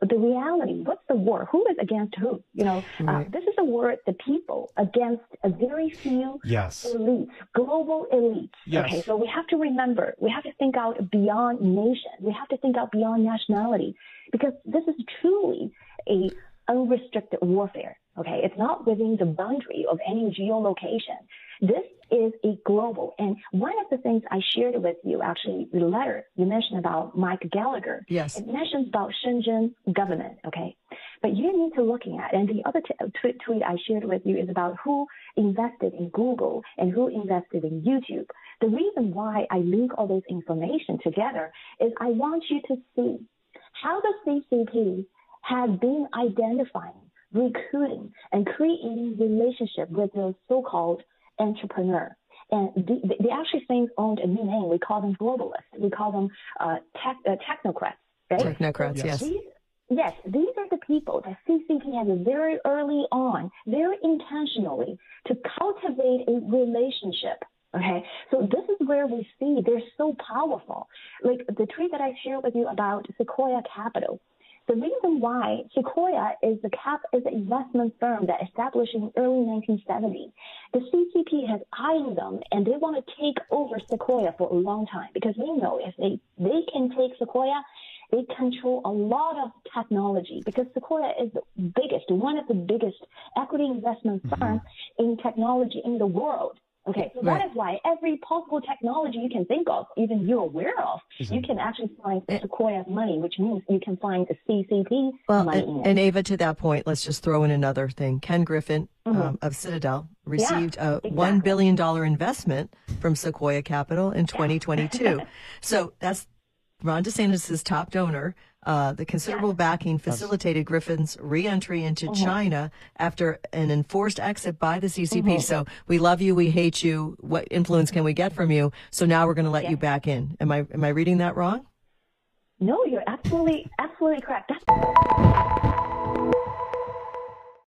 the reality. What's the war? Who is against who? This is a war, the people against a very few elites, global elites. Yes. Okay, so we have to remember, we have to think out beyond nation. We have to think out beyond nationality, because this is truly a unrestricted warfare. Okay, it's not within the boundary of any geolocation. This is a global. And one of the things I shared with you, actually, the letter you mentioned about Mike Gallagher. Yes. It mentions about Shenzhen government. Okay, but you need to looking at, and the other tweet I shared with you is about who invested in Google and who invested in YouTube. The reason why I link all those information together is I want you to see how the CCP has been identifying, recruiting, and creating relationship with those so-called entrepreneur. And they actually things owned a new name. We call them globalists. We call them technocrats, right? Technocrats, so yes. These are the people that CCP has very early on, very intentionally, to cultivate a relationship. Okay, so this is where we see they're so powerful. Like the tweet that I shared with you about Sequoia Capital. The reason why Sequoia is an investment firm that established in early 1970s, the CCP has eyed them, and they want to take over Sequoia for a long time, because they know if they can take Sequoia, they control a lot of technology, because Sequoia is the biggest, one of the biggest equity investment firms in technology in the world. Okay, so that is why every possible technology you can think of, even you're aware of, you can actually find Sequoia's money, which means you can find the CCP money in it. And Ava, to that point, let's just throw in another thing. Ken Griffin of Citadel received a $1 billion investment from Sequoia Capital in 2022. So that's Ron DeSantis' top donor. The considerable backing facilitated Griffin's re-entry into China after an enforced exit by the CCP. So we love you, we hate you. What influence can we get from you? So now we're going to let you back in. Am I reading that wrong? No, you're absolutely correct. That's